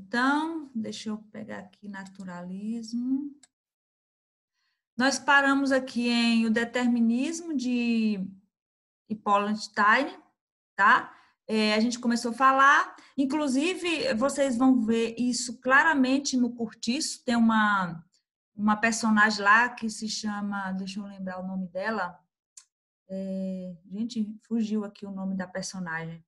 Então, deixa eu pegar aqui naturalismo. Nós paramos aqui em o determinismo de Wallenstein, tá? A gente começou a falar, inclusive, vocês vão ver isso claramente no Curtiço, tem uma personagem lá que se chama, deixa eu lembrar o nome dela, gente, fugiu aqui o nome da personagem,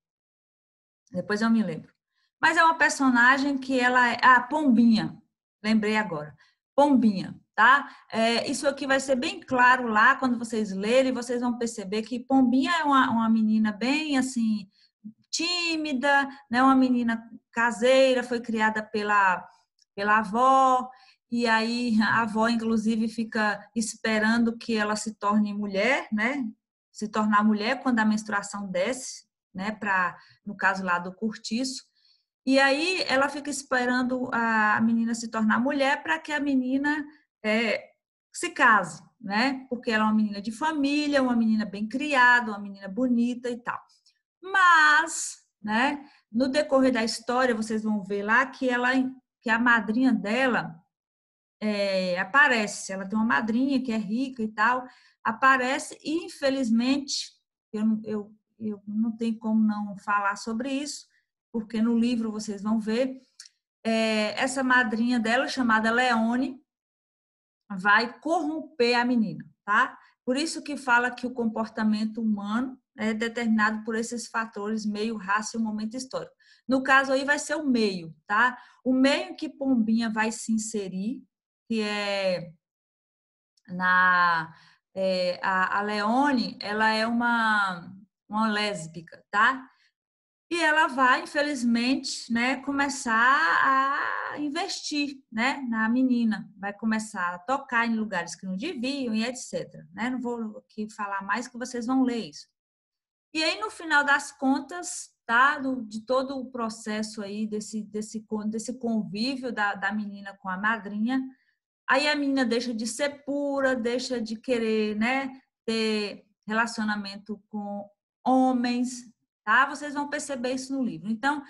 depois eu me lembro. Mas é uma personagem que ela é, Pombinha, lembrei agora, Pombinha, tá? Isso aqui vai ser bem claro lá, quando vocês lerem, vocês vão perceber que Pombinha é uma menina bem, assim, tímida, né? Uma menina caseira, foi criada pela avó, e aí a avó, inclusive, fica esperando que ela se torne mulher, né? Se tornar mulher quando a menstruação desce, né? No caso lá do Curtiço. E aí ela fica esperando a menina se tornar mulher para que a menina se case, né? Porque ela é uma menina de família, uma menina bem criada, uma menina bonita e tal. Mas, né, no decorrer da história, vocês vão ver lá que a madrinha dela aparece. Ela tem uma madrinha que é rica e tal, aparece e, infelizmente, eu não tenho como não falar sobre isso, porque no livro vocês vão ver, essa madrinha dela, chamada Leone, vai corromper a menina, tá? Por isso que fala que o comportamento humano é determinado por esses fatores, meio, raça e momento histórico. No caso aí vai ser o meio, tá? O meio em que Pombinha vai se inserir, que é a Leone, ela é uma lésbica, tá? E ela vai, infelizmente, né, começar a investir, né, na menina, vai começar a tocar em lugares que não deviam e etc. Né? Não vou aqui falar mais que vocês vão ler isso. E aí, no final das contas, tá, de todo o processo aí desse convívio da menina com a madrinha, aí a menina deixa de ser pura, deixa de querer, né, ter relacionamento com homens, tá? Vocês vão perceber isso no livro. Então,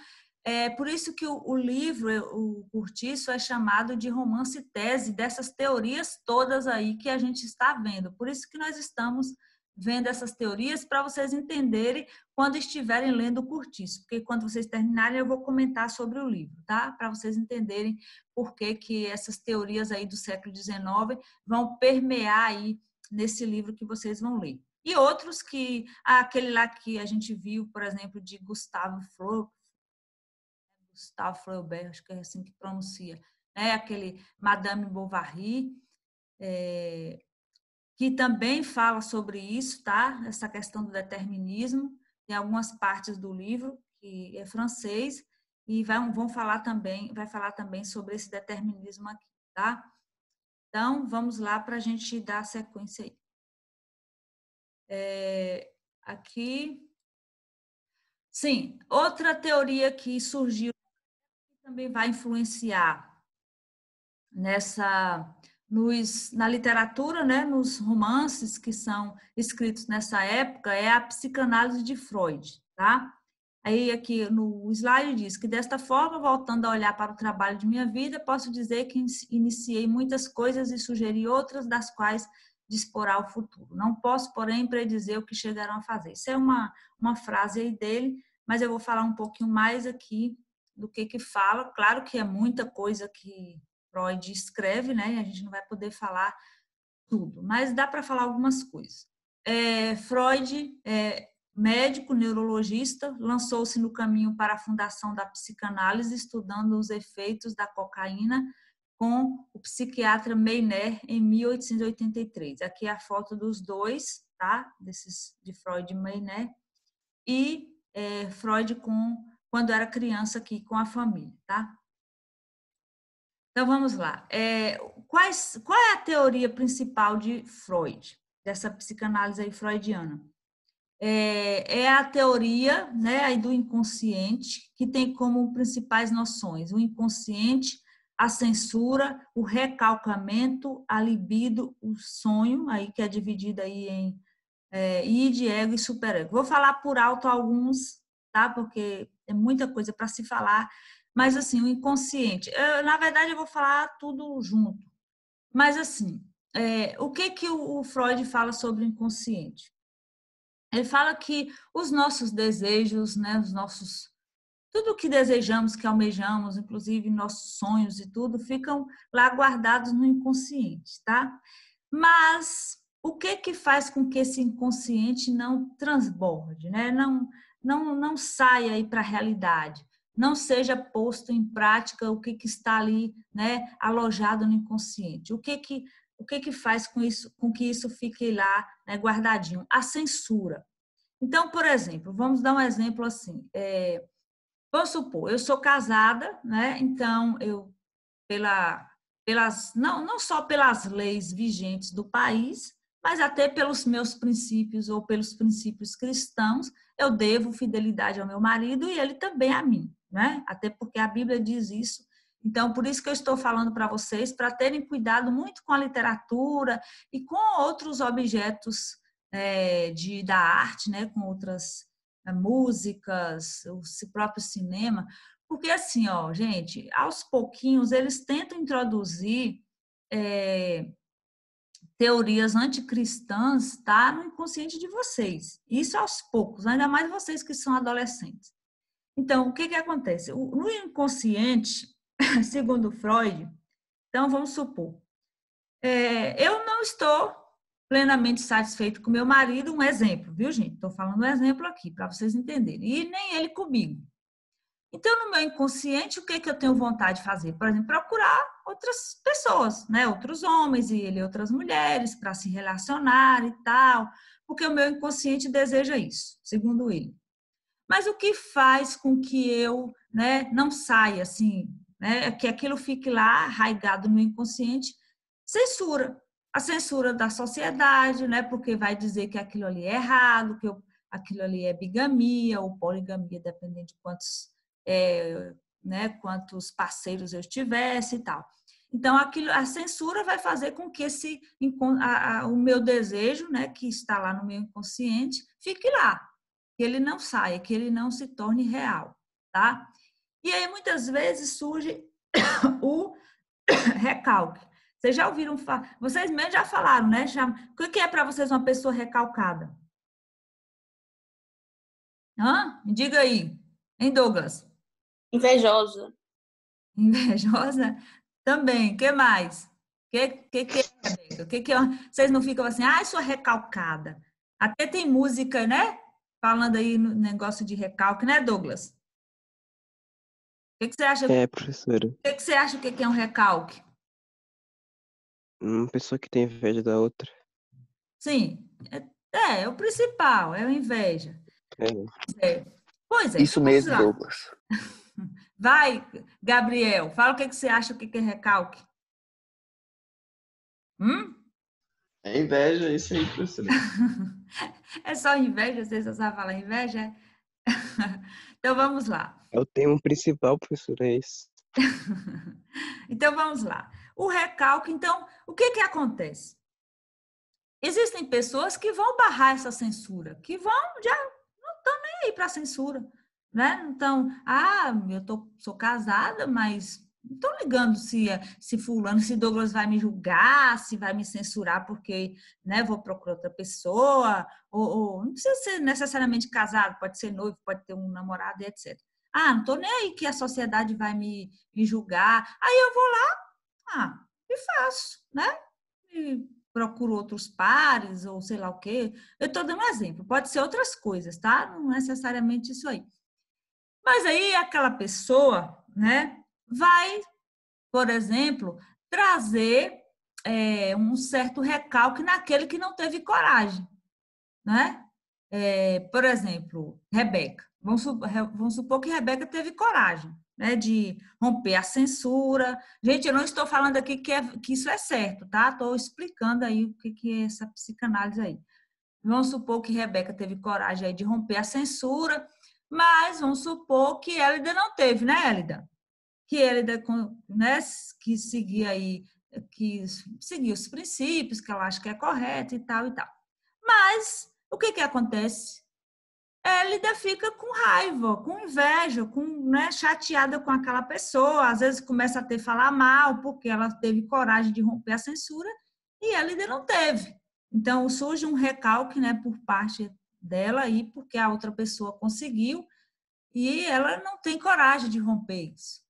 é por isso que o livro, o Curtiço, é chamado de romance tese dessas teorias todas aí que a gente está vendo. Por isso que nós estamos vendo essas teorias para vocês entenderem quando estiverem lendo o Curtiço, porque quando vocês terminarem eu vou comentar sobre o livro, tá? Para vocês entenderem por que essas teorias aí do século XIX vão permear aí nesse livro que vocês vão ler. E outros que, aquele lá que a gente viu, por exemplo, de Gustavo Flaubert, acho que é assim que pronuncia, né? Aquele Madame Bovary, que também fala sobre isso, tá? Essa questão do determinismo, tem algumas partes do livro que é francês e vai falar também sobre esse determinismo aqui, tá? Então, vamos lá para a gente dar sequência aí. Aqui, sim, outra teoria que surgiu também vai influenciar na literatura, né, nos romances que são escritos nessa época, é a psicanálise de Freud, tá? Aí aqui no slide diz que desta forma, voltando a olhar para o trabalho de minha vida, posso dizer que iniciei muitas coisas e sugeri outras das quais disporá o futuro. Não posso, porém, predizer o que chegarão a fazer. Isso é uma frase aí dele, mas eu vou falar um pouquinho mais aqui do que fala. Claro que é muita coisa que Freud escreve, né? A gente não vai poder falar tudo, mas dá para falar algumas coisas. Freud, médico, neurologista, lançou-se no caminho para a fundação da psicanálise, estudando os efeitos da cocaína com o psiquiatra Meiner em 1883. Aqui é a foto dos dois, tá? De Freud e Meiner, e Freud quando era criança aqui com a família, tá? Então, vamos lá. Qual é a teoria principal de Freud, dessa psicanálise aí freudiana? É a teoria, né, aí do inconsciente, que tem como principais noções o inconsciente, a censura, o recalcamento, a libido, o sonho, aí que é dividido aí em id, ego e superego. Vou falar por alto alguns, tá? Porque é muita coisa para se falar, mas assim, o inconsciente. Na verdade, eu vou falar tudo junto. Mas assim, o que o Freud fala sobre o inconsciente? Ele fala que os nossos desejos, né, tudo o que desejamos, que almejamos, inclusive nossos sonhos e tudo, ficam lá guardados no inconsciente, tá? Mas o que faz com que esse inconsciente não transborde, né? Não saia aí para a realidade, não seja posto em prática o que está ali, né, alojado no inconsciente. O que faz com que isso fique lá, né, guardadinho? A censura. Então, por exemplo, vamos dar um exemplo assim. Vamos supor, eu sou casada, né? Então, não só pelas leis vigentes do país, mas até pelos meus princípios ou pelos princípios cristãos, eu devo fidelidade ao meu marido e ele também a mim, né? Até porque a Bíblia diz isso. Então, por isso que eu estou falando para vocês, para terem cuidado muito com a literatura e com outros objetos da arte, né? Com outras músicas, o próprio cinema, porque assim, ó, gente, aos pouquinhos eles tentam introduzir teorias anticristãs, tá, no inconsciente de vocês. Isso aos poucos, ainda mais vocês que são adolescentes. Então, o que acontece? No inconsciente, segundo Freud, então vamos supor, eu não estou plenamente satisfeito com meu marido, um exemplo, viu, gente? Estou falando um exemplo aqui para vocês entenderem. E nem ele comigo. Então, no meu inconsciente, o que eu tenho vontade de fazer? Por exemplo, procurar outras pessoas, né? Outros homens e ele outras mulheres para se relacionar e tal, porque o meu inconsciente deseja isso, segundo ele. Mas o que faz com que eu, né, não saia assim, né, que aquilo fique lá arraigado no inconsciente? Censura. A censura da sociedade, né, porque vai dizer que aquilo ali é errado, aquilo ali é bigamia ou poligamia, dependendo de quantos parceiros eu tivesse e tal. Então, a censura vai fazer com que o meu desejo, né, que está lá no meu inconsciente, fique lá, que ele não saia, que ele não se torne real, tá? E aí, muitas vezes, surge o recalque. Vocês já ouviram falar, vocês mesmos já falaram, né? O que é para vocês uma pessoa recalcada? Me diga aí, hein, Douglas? Invejosa. Invejosa? Também. O que mais? O que é, Rebeca? Vocês não ficam assim, sou recalcada. Até tem música, né? Falando aí no negócio de recalque, né, Douglas? O que você acha? Professora, O que você acha que é um recalque? uma pessoa que tem inveja da outra. Sim, é o principal, é a inveja. É. Pois é, Isso então vamos mesmo, lá. Douglas. Vai, Gabriel, fala o que você acha que é recalque. É inveja, isso aí, professora. É só inveja? Você só sabe falar inveja? Então vamos lá. Eu tenho um principal, professora, é isso. Então vamos lá. O recalque, então, o que acontece? Existem pessoas que vão barrar essa censura, que já não estão nem aí para a censura, né? Então, sou casada, mas não estou ligando se fulano, se Douglas vai me julgar, se vai me censurar porque, né, vou procurar outra pessoa, ou não precisa ser necessariamente casado, pode ser noivo, pode ter um namorado, etc. Não estou nem aí que a sociedade vai me julgar. Aí eu vou lá, e faço, né? E procuro outros pares, ou sei lá o quê. Eu estou dando um exemplo, pode ser outras coisas, tá? Não necessariamente isso aí. Mas aí aquela pessoa, né, vai, por exemplo, trazer um certo recalque naquele que não teve coragem, né? Por exemplo, Rebeca. Vamos supor que Rebeca teve coragem, né, de romper a censura. Gente, eu não estou falando aqui que isso é certo, tá? Estou explicando aí o que é essa psicanálise aí. Vamos supor que Rebeca teve coragem aí de romper a censura, mas vamos supor que Hélida não teve, né, Hélida? Que Hélida, né, que seguia os princípios, que ela acha que é correto e tal e tal. Mas o que acontece? a Lida fica com raiva, com inveja, né, chateada com aquela pessoa, às vezes começa a ter falar mal, porque ela teve coragem de romper a censura, e a Lida não teve. Então, surge um recalque, né, por parte dela, aí, porque a outra pessoa conseguiu, e ela não tem coragem de romper isso.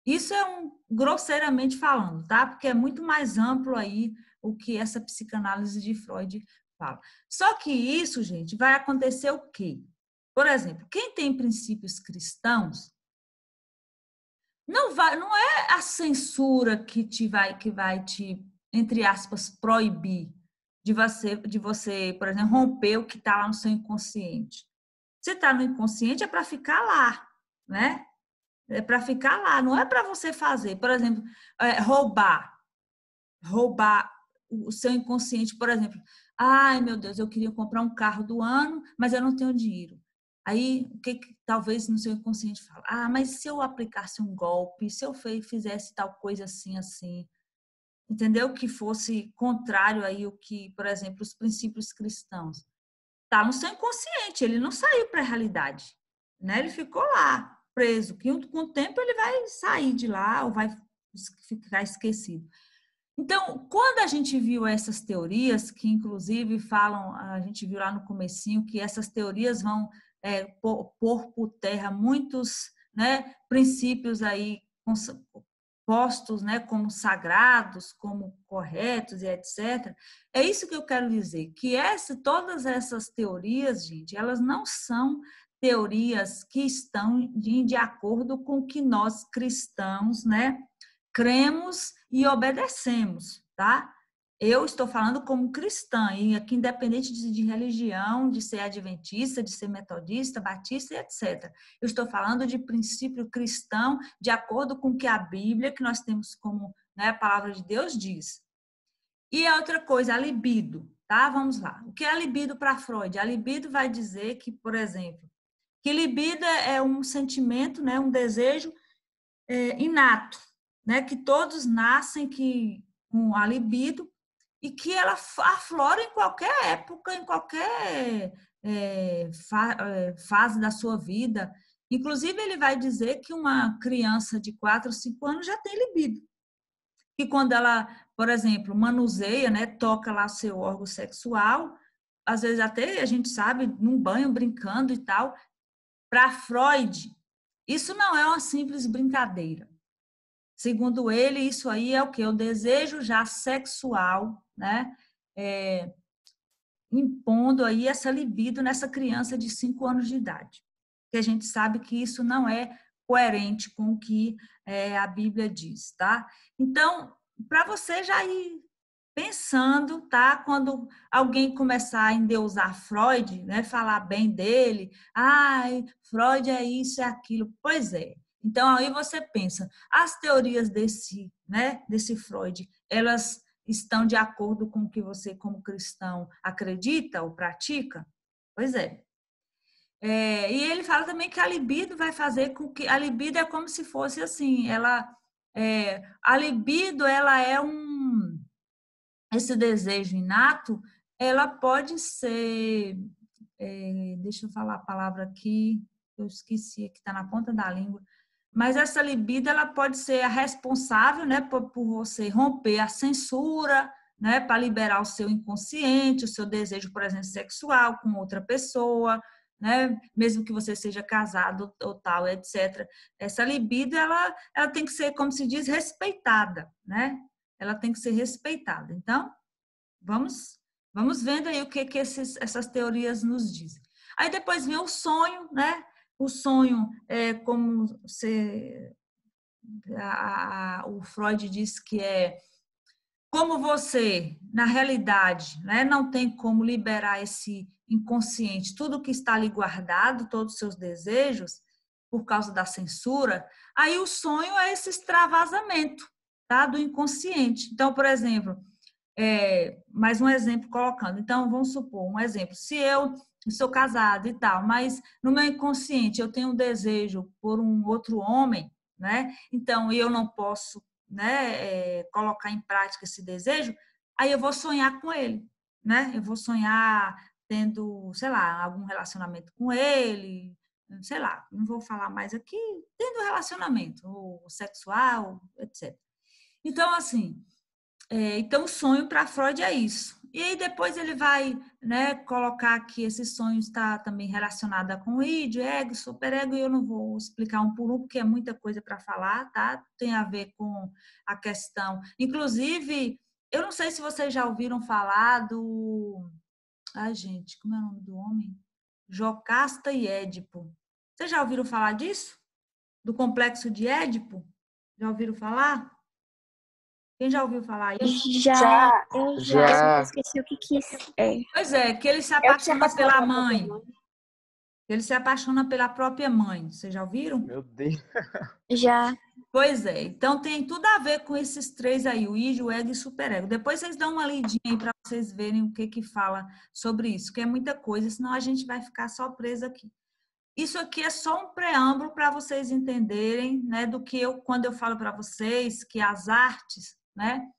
Isso é grosseiramente falando, tá? Porque é muito mais amplo aí o que essa psicanálise de Freud fala. Só que isso, gente, vai acontecer o quê? Por exemplo, quem tem princípios cristãos, não é a censura que vai te, entre aspas, proibir de você, por exemplo, romper o que está lá no seu inconsciente. Se está no inconsciente, é para ficar lá, né? É para ficar lá, não é para você fazer. Por exemplo, roubar o seu inconsciente, por exemplo. Ai, meu Deus, eu queria comprar um carro do ano, mas eu não tenho dinheiro. Aí, o que talvez no seu inconsciente fala? Ah, mas se eu aplicasse um golpe, se eu fizesse tal coisa assim, assim, entendeu? Que fosse contrário aí o que, por exemplo, os princípios cristãos. Está no seu inconsciente, ele não saiu para a realidade, né? Ele ficou lá, preso, que com o tempo ele vai sair de lá ou vai ficar esquecido. Então, quando a gente viu essas teorias, que inclusive falam, a gente viu lá no comecinho, que essas teorias vão pôr por terra muitos, né, princípios aí postos, né, como sagrados, como corretos e etc. É isso que eu quero dizer, que todas essas teorias, gente, elas não são teorias que estão de acordo com o que nós cristãos, né, cremos e obedecemos, tá? Eu estou falando como cristã, e aqui independente de religião, de ser adventista, de ser metodista, batista e etc. Eu estou falando de princípio cristão, de acordo com o que a Bíblia, que nós temos como, né, a palavra de Deus diz. E a outra coisa, a libido, tá? Vamos lá. O que é a libido para Freud? A libido vai dizer que, por exemplo, que libido é um sentimento, né, um desejo inato, né, que todos nascem com a libido e que ela aflora em qualquer época, em qualquer fase da sua vida. Inclusive, ele vai dizer que uma criança de 4 ou 5 anos já tem libido. E quando ela, por exemplo, manuseia, né, toca lá seu órgão sexual, às vezes até a gente sabe, num banho, brincando e tal, para Freud, isso não é uma simples brincadeira. Segundo ele, isso aí é o quê? O desejo já sexual, né? Impondo aí essa libido nessa criança de 5 anos de idade. Que a gente sabe que isso não é coerente com o que a Bíblia diz, tá? Então, para você já ir pensando, tá? Quando alguém começar a endeusar Freud, né? Falar bem dele, ai, Freud é isso, é aquilo. Pois é. Então, aí você pensa, as teorias desse Freud, elas estão de acordo com o que você, como cristão, acredita ou pratica? Pois é. E ele fala também que a libido vai fazer com que... A libido é como se fosse assim, a libido, ela é esse desejo inato, ela pode ser... deixa eu falar a palavra aqui, eu esqueci, que está na ponta da língua. Mas essa libido, ela pode ser a responsável, né, por você romper a censura, né, para liberar o seu inconsciente, o seu desejo, por exemplo, sexual com outra pessoa, né, mesmo que você seja casado ou tal, etc. Essa libido, ela tem que ser, como se diz, respeitada, né? Ela tem que ser respeitada. Então, vamos vendo aí o que essas teorias nos dizem. Aí depois vem o sonho, né? O sonho é como o Freud diz que é como você, na realidade, né, não tem como liberar esse inconsciente, tudo que está ali guardado, todos os seus desejos, por causa da censura, aí o sonho é esse extravasamento, tá, do inconsciente. Então, por exemplo, mais um exemplo colocando. Então, vamos supor, um exemplo. Se eu sou casado e tal, mas no meu inconsciente eu tenho um desejo por um outro homem, né? Então, eu não posso, né, colocar em prática esse desejo, aí eu vou sonhar com ele, né? Eu vou sonhar tendo, sei lá, algum relacionamento com ele, sei lá, não vou falar mais aqui, tendo relacionamento ou sexual, etc. Então, assim, então o sonho para Freud é isso. E aí depois ele vai, né, colocar que esse sonho está também relacionado com o id, ego, superego, e eu não vou explicar um por um, porque é muita coisa para falar, tá? Tem a ver com a questão. Inclusive, eu não sei se vocês já ouviram falar do... Ai, gente, como é o nome do homem? Jocasta e Édipo. Vocês já ouviram falar disso? Do complexo de Édipo? Já ouviram falar? Quem já ouviu falar isso? Eu Já. esqueci o que é. Pois é, que ele se É o que se apaixona apaixona pela pela própria mãe. mãe. Ele se apaixona pela própria mãe. Vocês já ouviram? Meu Deus. Já. Pois é. Então tem tudo a ver com esses três aí, o id, o ego e o superego. Depois vocês dão uma lidinha aí para vocês verem o que fala sobre isso, que é muita coisa, senão a gente vai ficar só preso aqui. Isso aqui é só um preâmbulo para vocês entenderem, né, do que quando eu falo para vocês que as artes, né,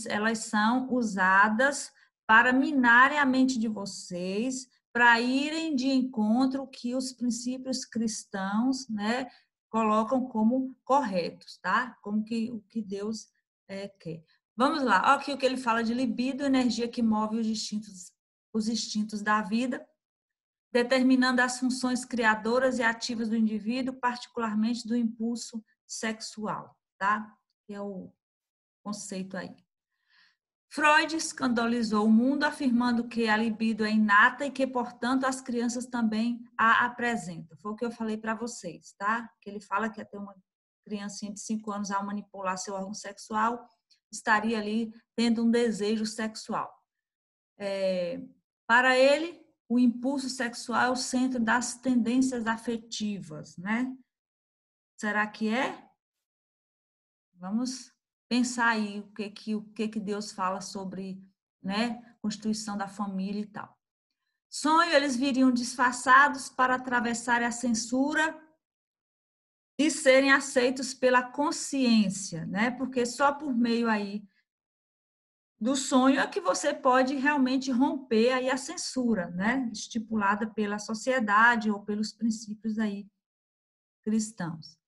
elas são usadas para minarem a mente de vocês, para irem de encontro que os princípios cristãos, né, colocam como corretos, tá? Como que o que Deus quer. Vamos lá, olha aqui o que ele fala de libido, energia que move os instintos da vida, determinando as funções criadoras e ativas do indivíduo, particularmente do impulso sexual, tá? Que é o conceito aí. Freud escandalizou o mundo afirmando que a libido é inata e que, portanto, as crianças também a apresentam. Foi o que eu falei para vocês, tá? Que ele fala que até uma criancinha de 5 anos, ao manipular seu órgão sexual, estaria ali tendo um desejo sexual. Para ele, o impulso sexual é o centro das tendências afetivas, né? Será que é? Vamos pensar aí o que Deus fala sobre, né, constituição da família e tal. Sonho, eles viriam disfarçados para atravessar a censura e serem aceitos pela consciência, né? Porque só por meio aí do sonho é que você pode realmente romper aí a censura, né, estipulada pela sociedade ou pelos princípios aí cristãos.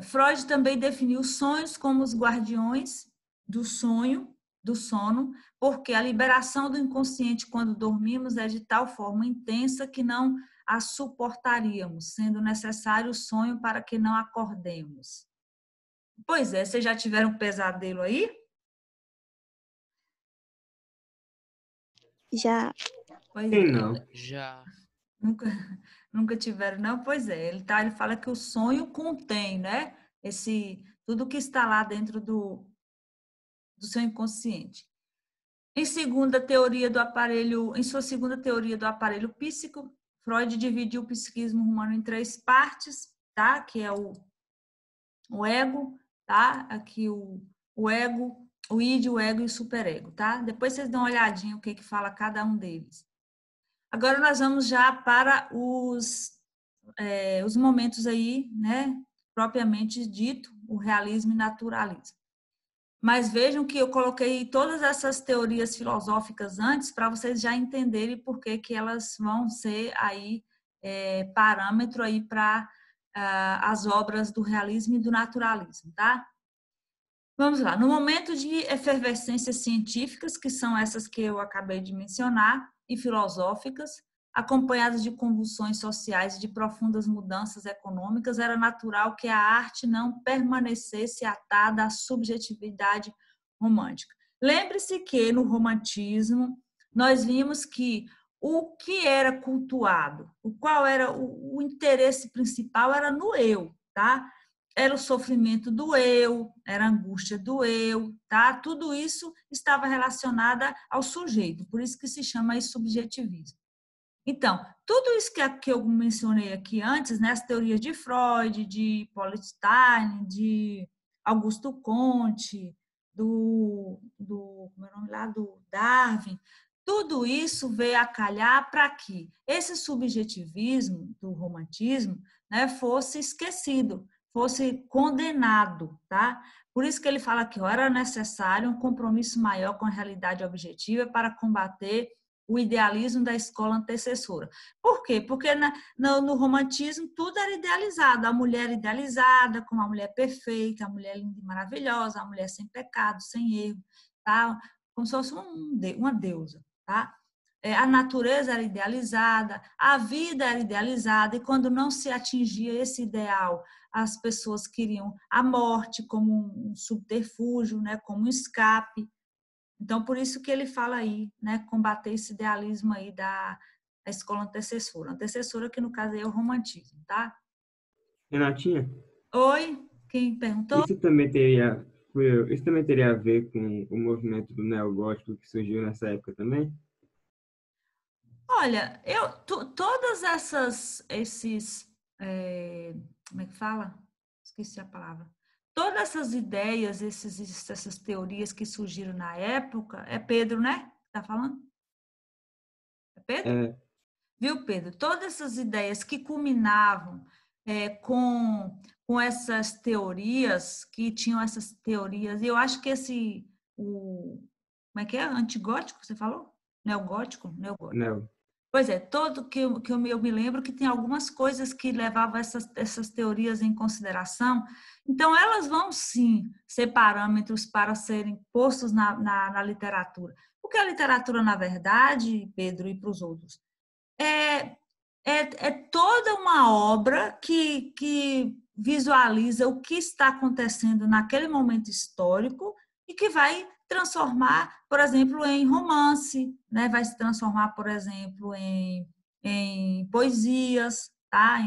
Freud também definiu os sonhos como os guardiões do sonho, do sono, porque a liberação do inconsciente quando dormimos é de tal forma intensa que não a suportaríamos, sendo necessário o sonho para que não acordemos. Pois é, vocês já tiveram um pesadelo aí? Já. Pois Quem é. não? Já. Nunca tiveram, não? Pois é, ele fala que o sonho contém, né? Tudo que está lá dentro do seu inconsciente. Em sua segunda teoria do aparelho psíquico, Freud dividiu o psiquismo humano em 3 partes, tá? Que é o ego, tá? Aqui o ego, o id, o ego e o superego, tá? Depois vocês dão uma olhadinha o que fala cada um deles. Agora nós vamos já para os momentos aí, né, propriamente dito, o realismo e naturalismo. Mas vejam que eu coloquei todas essas teorias filosóficas antes para vocês já entenderem por que elas vão ser aí parâmetro aí para as obras do realismo e do naturalismo, tá? Vamos lá. No momento de efervescências científicas, que são essas que eu acabei de mencionar, e filosóficas, acompanhadas de convulsões sociais e de profundas mudanças econômicas, era natural que a arte não permanecesse atada à subjetividade romântica. Lembre-se que no romantismo nós vimos que o que era cultuado, qual era o interesse principal era no eu, tá? Era o sofrimento do eu, era a angústia do eu, tá? Tudo isso estava relacionado ao sujeito, por isso que se chama aí subjetivismo. Então, tudo isso que eu mencionei aqui antes, né, as teorias de Freud, de Stein, de Augusto Comte, como é o nome lá, do Darwin, tudo isso veio a calhar para que esse subjetivismo do romantismo, né, fosse esquecido, fosse condenado, tá? Por isso que ele fala que era necessário um compromisso maior com a realidade objetiva para combater o idealismo da escola antecessora. Por quê? Porque no romantismo tudo era idealizado, a mulher idealizada como a mulher perfeita, a mulher linda e maravilhosa, a mulher sem pecado, sem erro, tá? Como se fosse uma deusa, tá? A natureza era idealizada, a vida era idealizada, e quando não se atingia esse ideal, as pessoas queriam a morte como um subterfúgio, né, como um escape. Então, por isso que ele fala aí, né, combater esse idealismo aí da escola antecessora. Antecessora, que no caso aí é o romantismo, tá? Renatinha, Oi, quem perguntou? isso também teria a ver com o movimento do neogótico que surgiu nessa época também? Olha, todas como é que fala? Esqueci a palavra. Todas essas ideias, essas teorias que surgiram na época, é Pedro, né? Tá falando? É Pedro? É, Viu, Pedro? Todas essas ideias que culminavam com essas teorias, que tinham essas teorias, e eu acho que como é que é? Antigótico, você falou? Neogótico? Neogótico. não. Pois é, todo que eu me lembro que tem algumas coisas que levavam essas teorias em consideração. Então, elas vão sim ser parâmetros para serem postos na literatura. Porque a literatura, na verdade, Pedro, e para os outros, é, é toda uma obra que visualiza o que está acontecendo naquele momento histórico e que vai transformar, por exemplo, em romance, né? Vai se transformar, por exemplo, em poesias, tá?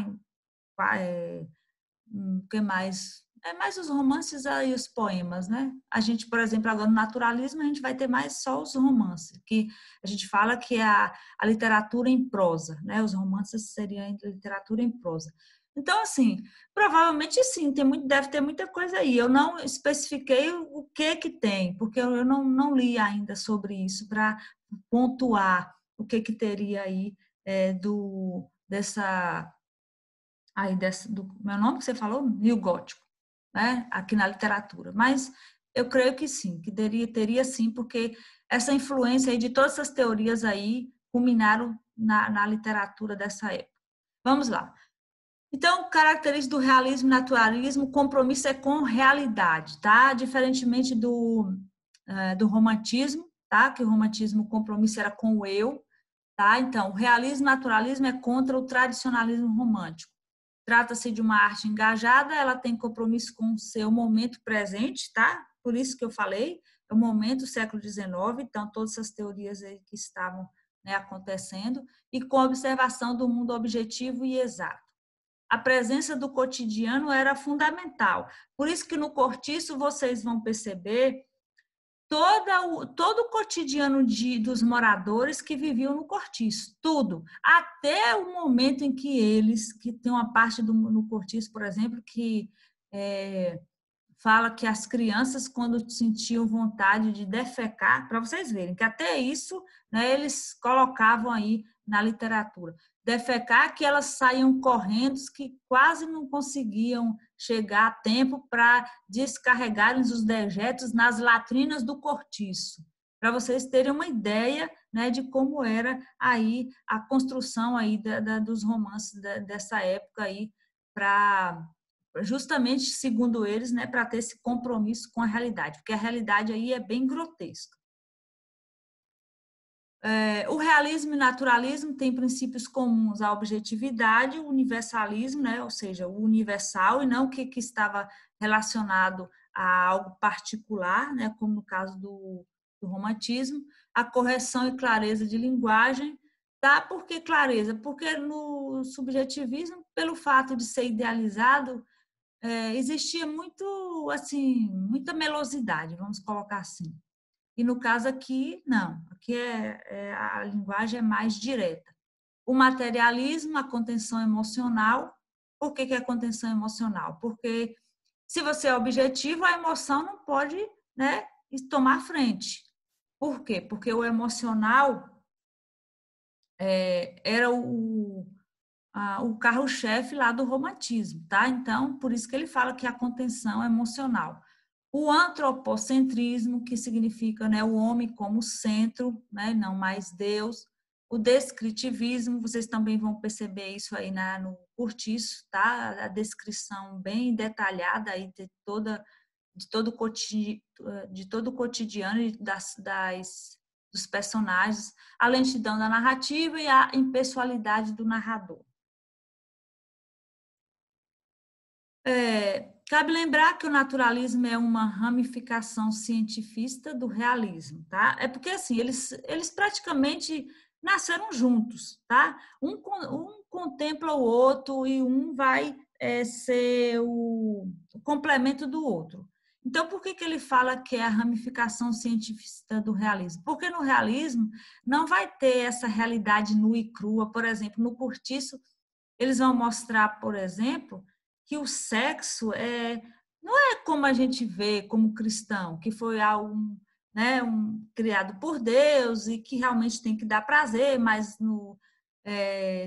O que mais? É mais os romances e os poemas, né? A gente, por exemplo, agora no naturalismo, a gente vai ter mais só os romances, que a gente fala que é a literatura em prosa, né? Os romances seriam a literatura em prosa. Então, assim, provavelmente sim, deve ter muita coisa aí. Eu não especifiquei o que tem, porque eu não li ainda sobre isso para pontuar o que teria aí dessa aí do meu nome que você falou, Rio Gótico, né? Aqui na literatura. Mas eu creio que sim, que teria sim, porque essa influência aí de todas essas teorias aí culminaram na literatura dessa época. Vamos lá. Então, característica do realismo e naturalismo, o compromisso é com realidade, tá? Diferentemente do romantismo, tá? Que o romantismo, o compromisso era com o eu, tá? Então, o realismo e naturalismo é contra o tradicionalismo romântico. Trata-se de uma arte engajada, ela tem compromisso com o seu momento presente, tá? Por isso que eu falei, é o momento do século XIX, então todas essas teorias aí que estavam, né, acontecendo, e com a observação do mundo objetivo e exato. A presença do cotidiano era fundamental. Por isso que no Cortiço vocês vão perceber todo o cotidiano dos moradores que viviam no Cortiço, tudo, até o momento em que tem uma parte no Cortiço, por exemplo, que fala que as crianças, quando sentiam vontade de defecar, para vocês verem, que até isso, né, eles colocavam aí na literatura. Defecar, que elas saíam correndo, que quase não conseguiam chegar a tempo para descarregarem os dejetos nas latrinas do cortiço. Para vocês terem uma ideia, né, de como era aí a construção aí dos romances dessa época aí, para justamente, segundo eles, né, para ter esse compromisso com a realidade, porque a realidade aí é bem grotesca. O realismo e naturalismo têm princípios comuns à objetividade, o universalismo, né, ou seja, o universal, e não o que estava relacionado a algo particular, né, como no caso do romantismo, a correção e clareza de linguagem. Tá? Por que clareza? Porque no subjetivismo, pelo fato de ser idealizado, existia muita melosidade, vamos colocar assim. E no caso aqui, não. Aqui a linguagem é mais direta. O materialismo, a contenção emocional. Por que é contenção emocional? Porque se você é objetivo, a emoção não pode, né, tomar frente. Por quê? Porque o emocional era o carro-chefe lá do romantismo, tá? Então, por isso que ele fala que a contenção emocional. O antropocentrismo, que significa, né, o homem como centro, né, não mais Deus. O descritivismo, vocês também vão perceber isso aí no cortiço, tá? A descrição bem detalhada aí de todo o cotidiano e dos personagens, a lentidão da narrativa e a impessoalidade do narrador. Cabe lembrar que o naturalismo é uma ramificação cientifista do realismo, tá? É porque, assim, eles praticamente nasceram juntos, tá? Um contempla o outro e um vai ser o complemento do outro. Então, por que ele fala que é a ramificação cientifista do realismo? Porque no realismo não vai ter essa realidade nua e crua. Por exemplo, no Cortiço, eles vão mostrar, por exemplo, que o sexo não é como a gente vê como cristão, que foi algo, né, criado por Deus e que realmente tem que dar prazer, mas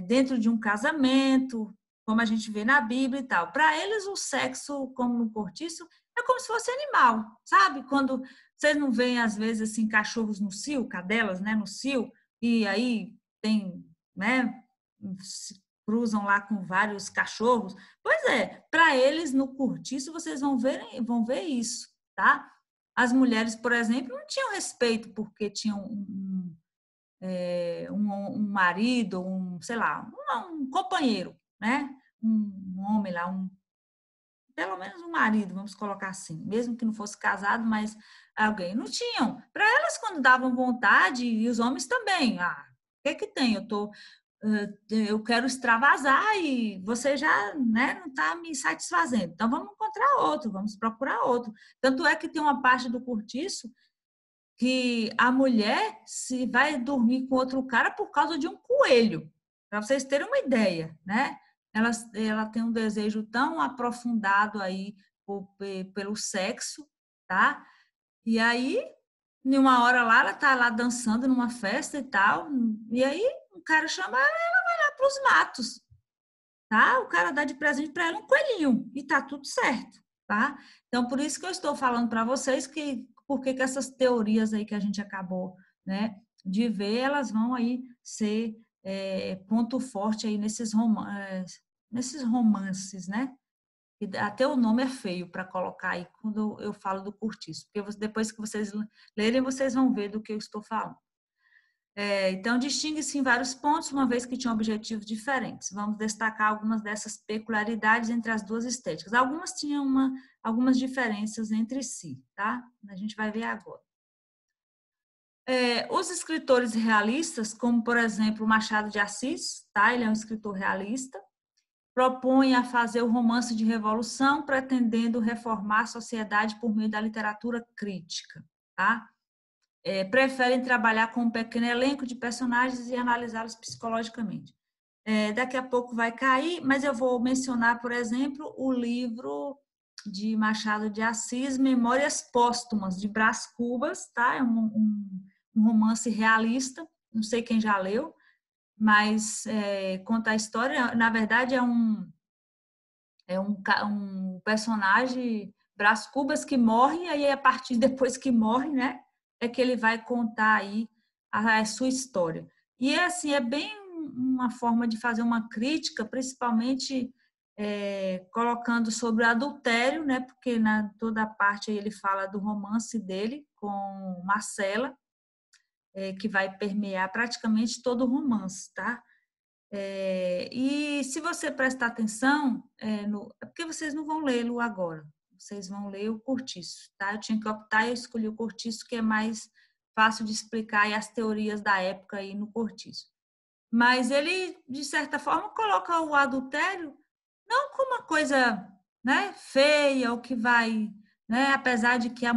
dentro de um casamento, como a gente vê na Bíblia e tal. Para eles, o sexo, como no Cortiço, é como se fosse animal, sabe? Quando vocês não veem, às vezes, assim, cachorros no cio, cadelas, né, no cio, e aí tem, né, cruzam lá com vários cachorros. Pois é, para eles, no Cortiço, vocês vão ver isso, tá? As mulheres, por exemplo, não tinham respeito porque tinham um marido, sei lá, um companheiro, né? Um homem lá, pelo menos um marido, vamos colocar assim, mesmo que não fosse casado, mas alguém. Não tinham. Para elas, quando davam vontade, e os homens também, o que tem? Eu quero extravasar e você já, né, não está me satisfazendo. Então, vamos encontrar outro, vamos procurar outro. Tanto é que tem uma parte do Cortiço que a mulher se vai dormir com outro cara por causa de um coelho, para vocês terem uma ideia, né? Ela tem um desejo tão aprofundado aí pelo sexo, tá? E aí, numa hora lá, ela tá lá dançando numa festa e tal, e aí um cara chama ela vai lá para os matos, tá? O cara dá de presente para ela um coelhinho e tá tudo certo, tá? Então, por isso que eu estou falando para vocês por que essas teorias aí que a gente acabou, né, de ver, elas vão aí ser ponto forte aí nesses romances, né? E até o nome é feio para colocar aí quando eu falo do Cortiço, porque depois que vocês lerem, vocês vão ver do que eu estou falando. Então, distingue-se em vários pontos, uma vez que tinham objetivos diferentes. Vamos destacar algumas dessas peculiaridades entre as duas estéticas. Algumas tinham algumas diferenças entre si, tá? A gente vai ver agora. Os escritores realistas, como, por exemplo, Machado de Assis, tá? Ele é um escritor realista, propõe a fazer o romance de revolução, pretendendo reformar a sociedade por meio da literatura crítica, tá? Preferem trabalhar com um pequeno elenco de personagens e analisá-los psicologicamente. Daqui a pouco vai cair, mas eu vou mencionar, por exemplo, o livro de Machado de Assis, Memórias Póstumas, de Brás Cubas, tá? É um romance realista, não sei quem já leu, mas conta a história. Na verdade, é um personagem, Brás Cubas, que morre, e aí a partir depois que morre, né, é que ele vai contar aí a sua história. E assim, é bem uma forma de fazer uma crítica, principalmente colocando sobre o adultério, né, porque toda a parte aí ele fala do romance dele com Marcela, que vai permear praticamente todo o romance, tá? E se você prestar atenção, porque vocês não vão lê-lo agora, vocês vão ler o Cortiço, tá? Eu tinha que optar e eu escolhi o Cortiço, que é mais fácil de explicar e as teorias da época aí no Cortiço. Mas ele, de certa forma, coloca o adultério não como uma coisa, né, feia, ou que vai, né, apesar de que a